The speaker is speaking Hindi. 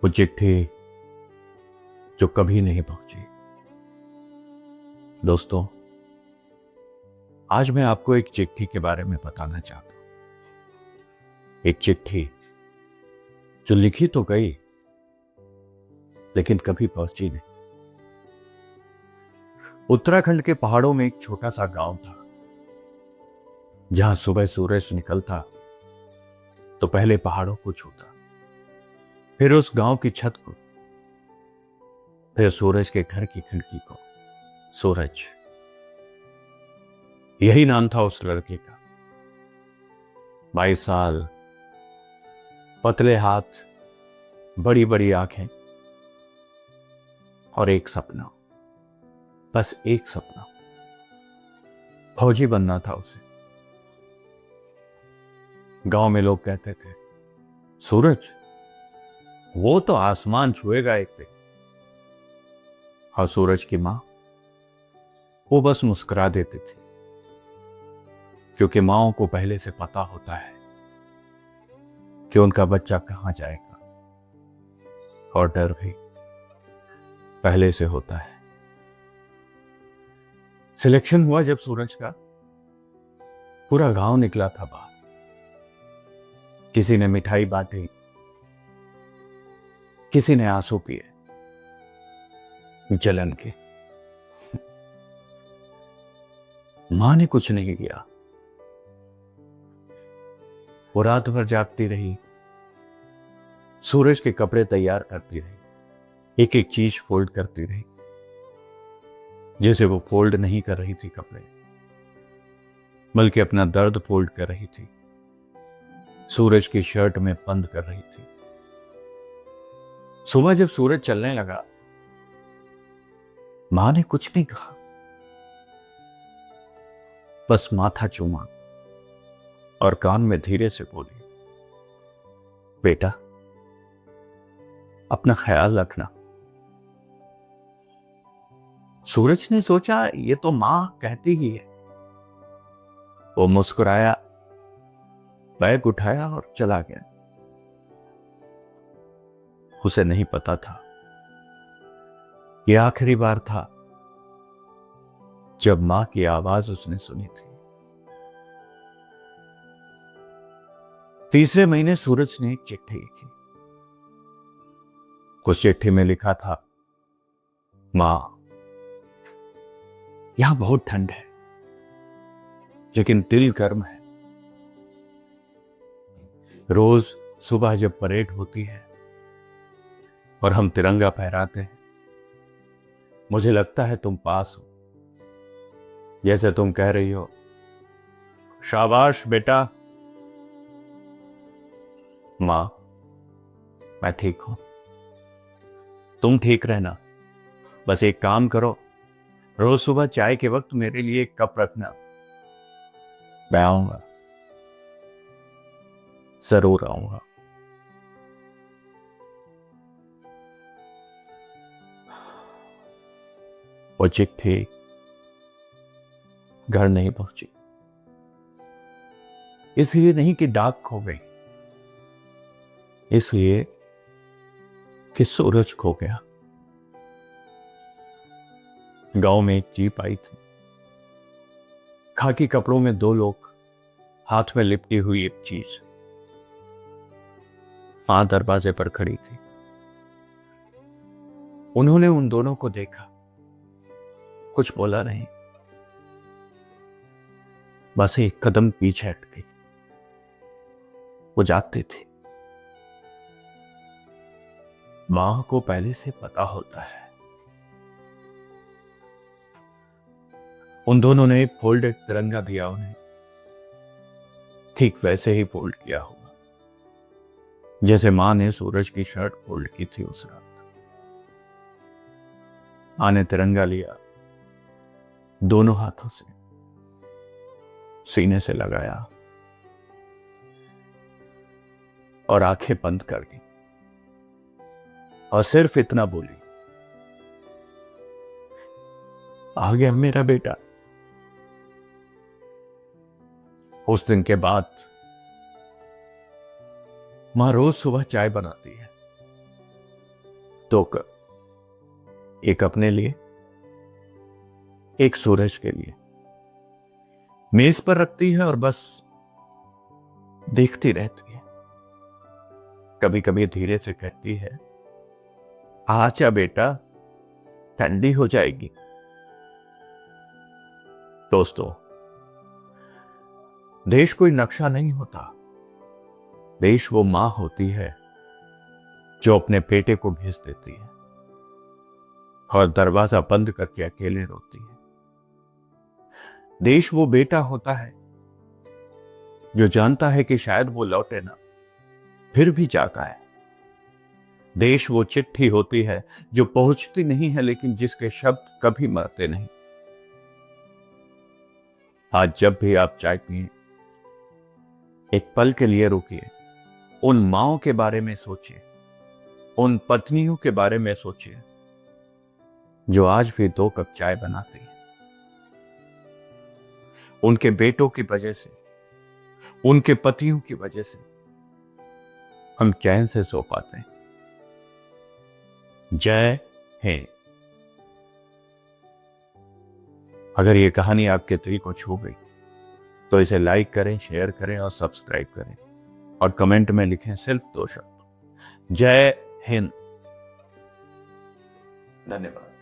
वो चिट्ठी जो कभी नहीं पहुंची। दोस्तों, आज मैं आपको एक चिट्ठी के बारे में बताना चाहता हूं। एक चिट्ठी जो लिखी तो गई लेकिन कभी पहुंची नहीं। उत्तराखंड के पहाड़ों में एक छोटा सा गांव था, जहां सुबह सूरज निकलता तो पहले पहाड़ों को छूता, फिर उस गांव की छत को, फिर सूरज के घर की खिड़की को। सूरज, यही नाम था उस लड़के का। 22 साल, पतले हाथ, बड़ी बड़ी आंखें और एक सपना, बस एक सपना। फौजी बनना था उसे। गांव में लोग कहते थे, सूरज वो तो आसमान छुएगा एक दिन। और सूरज की मां, वो बस मुस्कुरा देती थी, क्योंकि माओं को पहले से पता होता है कि उनका बच्चा कहां जाएगा, और डर भी पहले से होता है। सिलेक्शन हुआ जब सूरज का, पूरा गांव निकला था बाहर। किसी ने मिठाई बांटी, किसी ने आंसू पिए जलन के। मां ने कुछ नहीं किया। वो रात भर जागती रही, सूरज के कपड़े तैयार करती रही, एक एक चीज फोल्ड करती रही। जैसे वो फोल्ड नहीं कर रही थी कपड़े, बल्कि अपना दर्द फोल्ड कर रही थी, सूरज की शर्ट में बंद कर रही थी। सुबह जब सूरज चलने लगा, मां ने कुछ नहीं कहा, बस माथा चूमा और कान में धीरे से बोली, बेटा अपना ख्याल रखना। सूरज ने सोचा ये तो मां कहती ही है। वो मुस्कुराया, बैग उठाया और चला गया। उसे नहीं पता था यह आखिरी बार था जब मां की आवाज उसने सुनी थी। तीसरे महीने सूरज ने एक चिट्ठी लिखी। उस चिट्ठी में लिखा था, मां, यहां बहुत ठंड है, लेकिन दिल गर्म है। रोज सुबह जब परेड होती है और हम तिरंगा फहराते हैं, मुझे लगता है तुम पास हो। जैसे तुम कह रही हो, शाबाश बेटा। मां, मैं ठीक हूं, तुम ठीक रहना। बस एक काम करो, रोज सुबह चाय के वक्त मेरे लिए एक कप रखना। मैं आऊंगा, जरूर आऊंगा। वो चिट्ठी घर नहीं पहुंची, इसलिए नहीं कि डाक खो गई, इसलिए कि सूरज खो गया। गांव में एक जीप आई थी। खाकी कपड़ों में दो लोग, हाथ में लिपटी हुई एक चीज। मां दरवाजे पर खड़ी थी। उन्होंने उन दोनों को देखा, कुछ बोला नहीं, बस एक कदम पीछे हट गई। वो जागती थी। मां को पहले से पता होता है। उन दोनों ने फोल्डेड तिरंगा दिया उन्हें, ठीक वैसे ही फोल्ड किया होगा जैसे मां ने सूरज की शर्ट फोल्ड की थी उस रात। मां ने तिरंगा लिया, दोनों हाथों से सीने से लगाया और आंखें बंद कर दी, और सिर्फ इतना बोली, आ गया मेरा बेटा। उस दिन के बाद मां रोज सुबह चाय बनाती है, दो कप, एक अपने लिए, एक सूरज के लिए। मेज पर रखती है और बस देखती रहती है। कभी कभी धीरे से कहती है, आजा बेटा, ठंडी हो जाएगी। दोस्तों, देश कोई नक्शा नहीं होता। देश वो मां होती है जो अपने बेटे को भेज देती है और दरवाजा बंद करके अकेले रोती है। देश वो बेटा होता है जो जानता है कि शायद वो लौटे ना, फिर भी जागा है। देश वो चिट्ठी होती है जो पहुंचती नहीं है लेकिन जिसके शब्द कभी मरते नहीं। आज जब भी आप चाय पिए, एक पल के लिए रुकिए, उन माओं के बारे में सोचिए, उन पत्नियों के बारे में सोचिए जो आज भी 2 कप चाय बनाती हैं। उनके बेटों की वजह से, उनके पतियों की वजह से हम चैन से सो पाते हैं। जय हिंद। अगर ये कहानी आपके दिल को छू गई तो इसे लाइक करें, शेयर करें और सब्सक्राइब करें और कमेंट में लिखें सिर्फ 2 शब्द, जय हिंद। धन्यवाद।